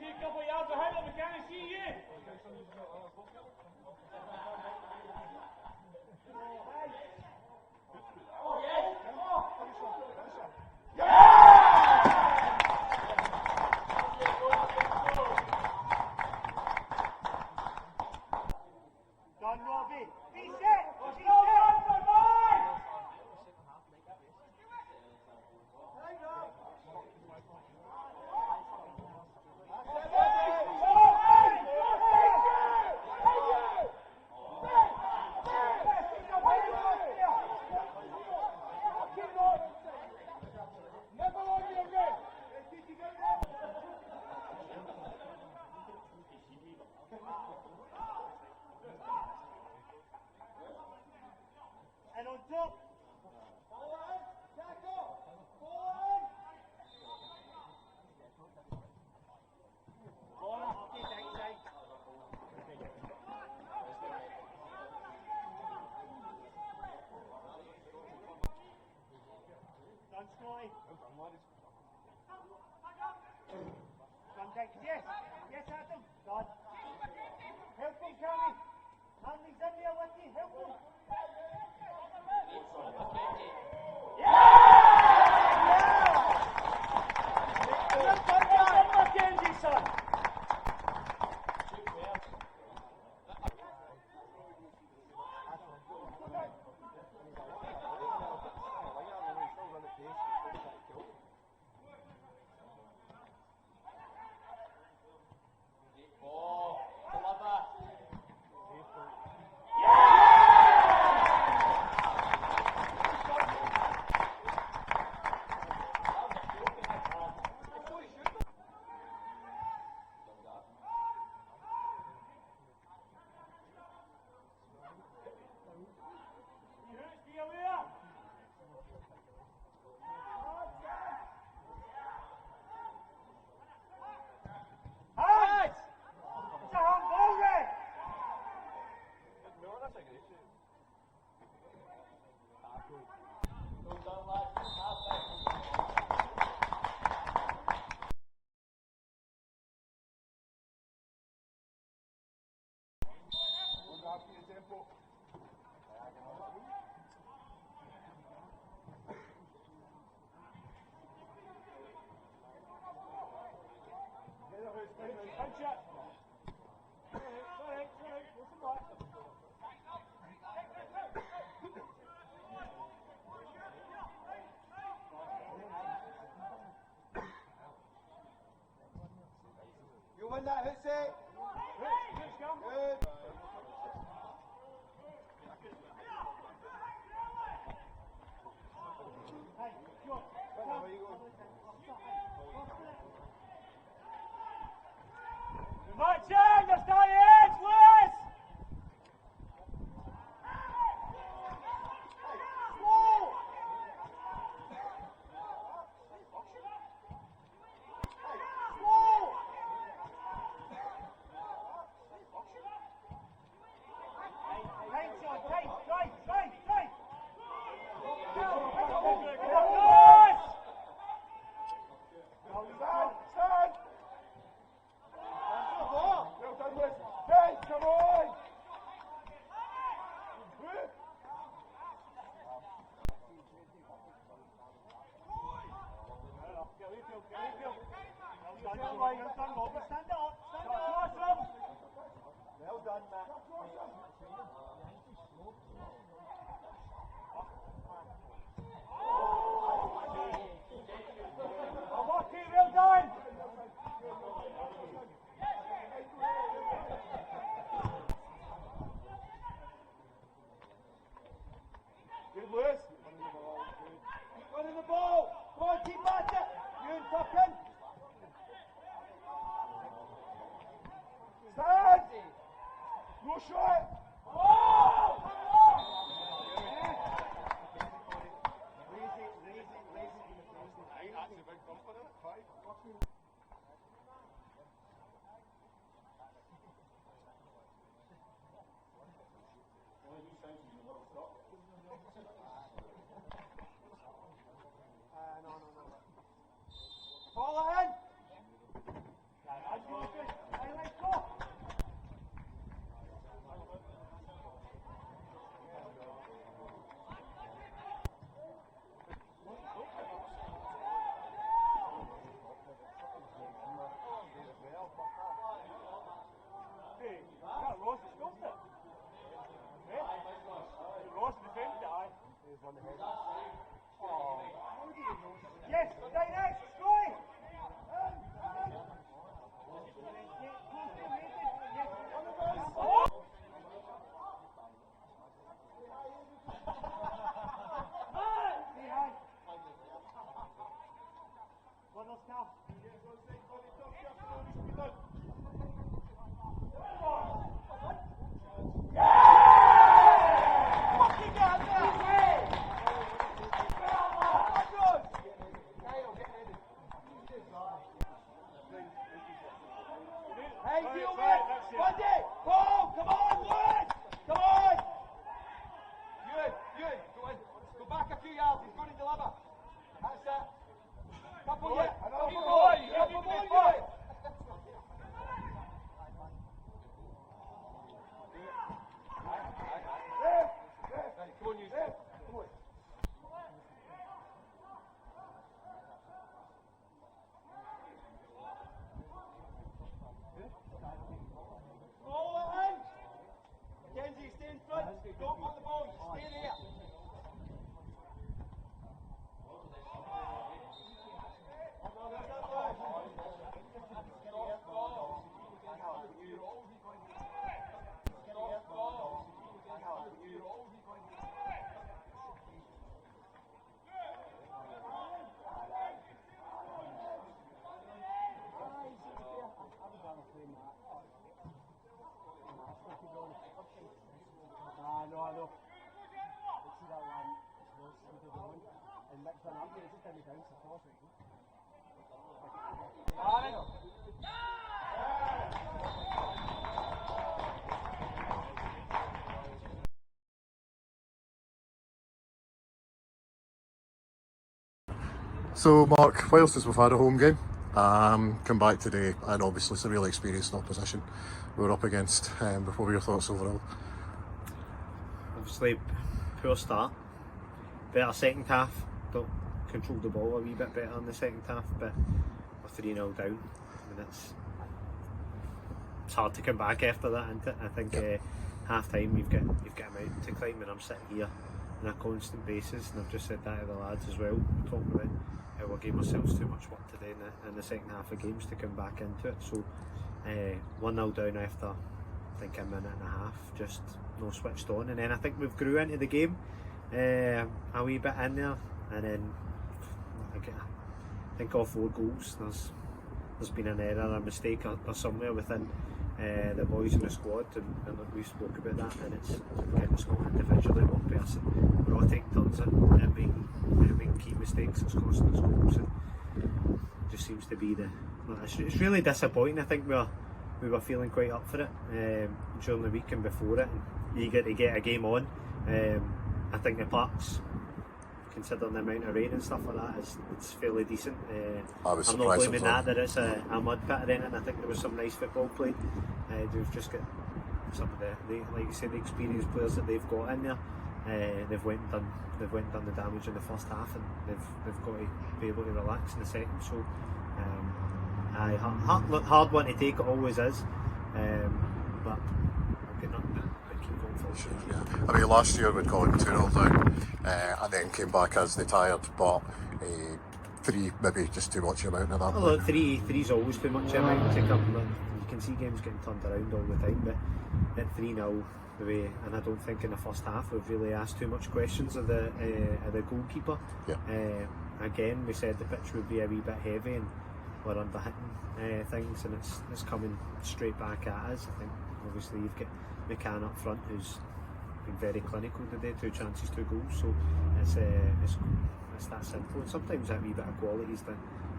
a couple of yards ahead of me, can I see you? Done, Robbie. Be set. Be set. And on top. Forward. Tackle. Forward. Corner. Get that side. Done, Scotty. Contact. Yes. Yes, Adam. Done. Help him, Cammy. Hanley's in there with you. Help him. You win that, hit it. Good. March in, let's start the edge, Lewis! Well done, Matt. Well done! Good, Lewis. Running the ball. Go on, keep at it. You and Tucken. Stand. No shot. Oh! Ball in. Right, deal with it. Buddy, ball, come on, Lewis. Come on. Good. Go back a few yards. He's going to deliver. That's it. Couple yet. Couple more. Good. Come on, you. Come on. Roll it in. Mackenzie, stay in front. Don't want the ball. Stay there. I know. See that one, and next one up here, just down the down support. So Mark, whilst we've had a home game, come back today, and obviously it's a really experienced opposition we were up against. What were your thoughts overall? Obviously, poor start. Better second half. Don't control the ball a wee bit better in the second half, but we're 3-0 down. I mean, it's hard to come back after that, isn't it? I think half time you've got him out to climb, and I'm sitting here on a constant basis, and I've just said that to the lads as well, talking about how we gave ourselves too much work today in the second half of games to come back into it. So 1-0 down after I think a minute and a half, just no switched on, and then I think we've grew into the game a wee bit in there, and then I think all 4 goals there's been an error, a mistake or somewhere within the boys in the squad, and we spoke about that, and it's not individually one person. We're all taking turns at making key mistakes that's costing us goals, and it just seems to be it's really disappointing. I think we were feeling quite up for it during the week and before it, and eager to get a game on. I think the parks, considering the amount of rain and stuff like that, it's fairly decent. I was I'm not surprised blaming that it's a mud pit or anything. I think there was some nice football played. We've just got some of the like you said, the experienced players that they've got in there. They've went and done the damage in the first half, and they've got to be able to relax in the second. So hard one to take, it always is, but I'm getting up now. Keep going forward. Sure, yeah. I mean, last year we'd gone 2-0 down, and then came back as they tired, but 3 maybe just too much amount at that Well, point. three's always too much amount to come. You can see games getting turned around all the time, but at 3-0 the way, and I don't think in the first half we've really asked too much questions of the goalkeeper. Yeah. Again, we said the pitch would be a wee bit heavy, and we're under hitting things, and it's coming straight back at us. I think obviously you've got McCann up front, who's been very clinical today, 2 chances, 2 goals, so it's that simple. And sometimes that wee bit of quality is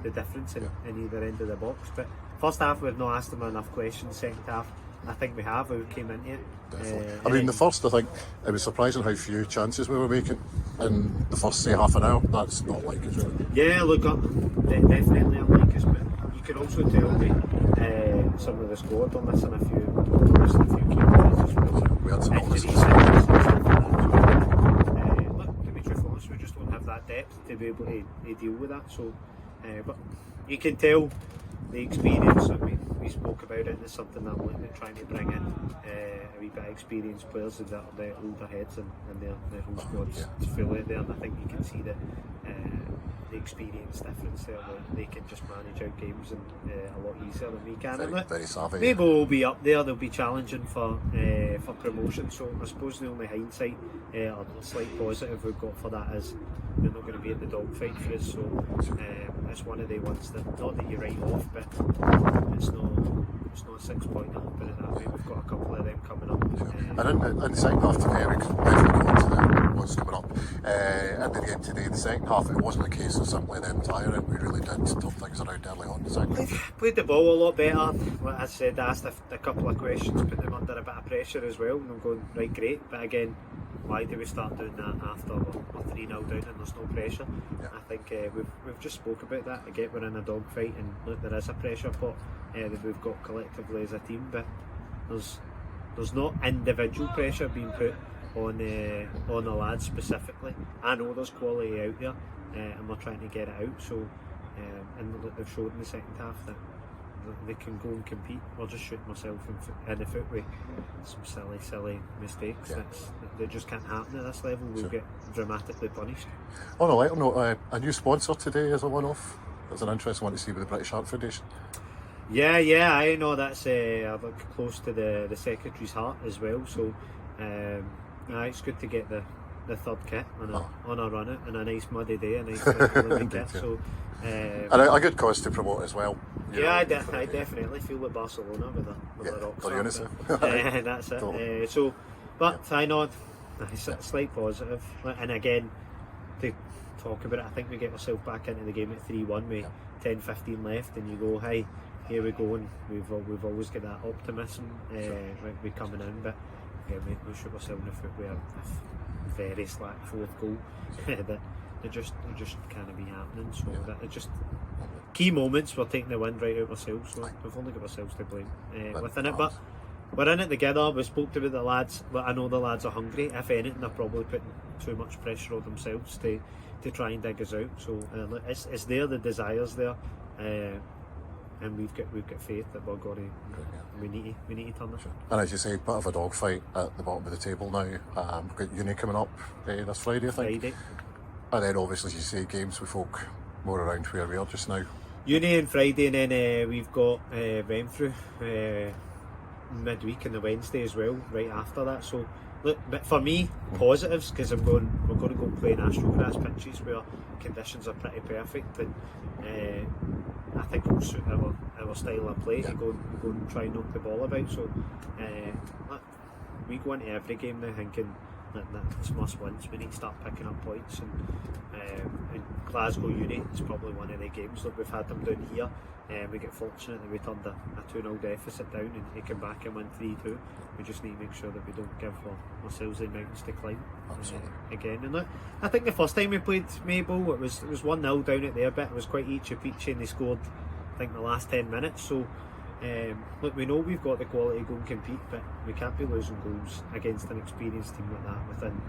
the difference in either end of the box. But first half we've not asked them enough questions. Second half I think we have. We came into it. Definitely. I mean, the first, I think it was surprising how few chances we were making in the first, say, half an hour. That's not like us, really. Yeah, look, definitely unlike us, but you can also tell that some of the squad are missing a few key players as well. We had some Injuries, look, to be truthful honest, we just don't have that depth to be able to deal with that. So, but you can tell the experience. I mean, we spoke about it, and it's something that I'm looking at trying to bring in a wee bit of experienced players that are the older heads, and their whole squad's full out there, and I think you can see that the experience difference there, that they can just manage out games and a lot easier than we can. Very savvy. Maybole will be up there, they'll be challenging for promotion, so I suppose the only hindsight or slight positive we've got for that is they're not going to be in the dogfight for us, so it's one of the ones that, not that you write off, but it's not a 6-pointer, put it that way. We've got a couple of them coming up. And in the second half today, we got into ones coming up. And at the end today, the second half, it wasn't a case of simply them tiring. We really did turn things around early on in the second half. Played the ball a lot better. Like I said, asked a couple of questions, put them under a bit of pressure as well, and I'm going, right, great. But again, why do we start doing that after we're 3-0 down and there's no pressure? Yeah. I think we've just spoke about that. I get we're in a dogfight and look, there is a pressure pot that we've got collectively as a team, but there's not individual pressure being put on the lads specifically. I know there's quality out there, and we're trying to get it out. So, and look, they've showed in the second half that they can go and compete. We're just shooting ourselves in the foot with some silly mistakes. Yeah. That just can't happen at this level. We'll get dramatically punished. On a lighter note, a new sponsor today as a one-off. There's an interesting one to see with the British Heart Foundation. Yeah, I know that's close to the secretary's heart as well. So, it's good to get the third kit on a run it and a nice muddy day, a nice living kit. So, and a good cause to promote as well. I definitely feel like Barcelona with the rock for star. UNICEF. That's it. Totally. I know it's a slight positive, and again to talk about it, I think we get ourselves back into the game at 3-1 with 10-15 left, and you go, hey, here we go, and we've always got that optimism we coming in, but we shoot ourselves in the foot with a very slack fourth goal that it just can't be happening. So that it just key moments we're taking the wind right out of ourselves. So we've only got ourselves to blame within it, but we're in it together. We spoke to the lads. Well, I know the lads are hungry. If anything, they're probably putting too much pressure on themselves to try and dig us out. So it's there, the desire's there, and we've got faith that we're going to. We need to turn this. And as you say, bit of a dogfight at the bottom of the table now. We've got Uni coming up this Friday, I think. Friday. And then obviously, as you say, games with folk more around where we are just now. Uni on Friday, and then we've got Renfrew midweek on the Wednesday as well, right after that. So look, but for me, positives, because we're going to go play in astral grass pitches where conditions are pretty perfect, and I think it'll suit our style of play to go and try and knock the ball about. So look, we go into every game now thinking that it's must wins. We need to start picking up points, and Glasgow Uni is probably one of the games that we've had them down here. We get fortunate that we turned a 2-0 deficit down and they came back and win 3-2. We just need to make sure that we don't give ourselves the mountains to climb again. And look, I think the first time we played Maybole, it was 1-0 down at their bit. It was quite eachy-peachy and they scored, I think, the last 10 minutes. So look, we know we've got the quality to go and compete, but we can't be losing goals against an experienced team like that within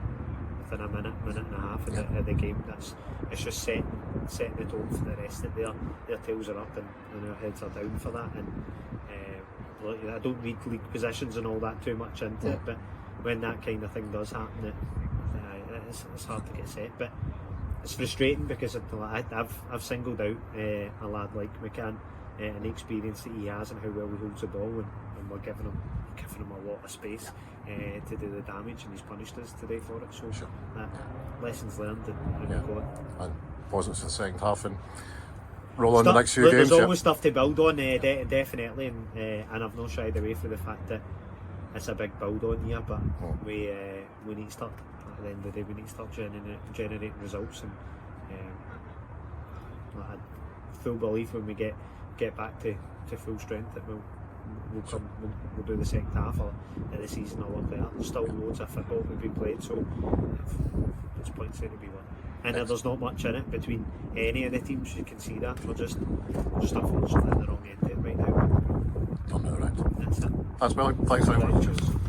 a minute and a half of the game. It's just setting the tone for the rest of their tails are up and our heads are down for that. And look, I don't read league positions and all that too much into it, but when that kind of thing does happen, it's hard to get set. But it's frustrating because I've singled out a lad like McCann and the experience that he has and how well he holds the ball, and we're giving him a lot of space to do the damage, and he's punished us today for it. So lessons learned, and we'll go on. And positives for the second half and roll on the next few games. There's always stuff to build on, definitely, and I've not shied away from the fact that it's a big build on here, but we need to start, at the end of the day, we need to start generating results, and I had full belief when we get back to full strength that we'll do the second half of the season all up there. There's still loads of football to be played, so there's points there to be won. And there's not much in it between any of the teams, you can see that. We're just unfortunately at the wrong end there right now. Turn it around. That's it. That's brilliant. Thanks very much. Cheers.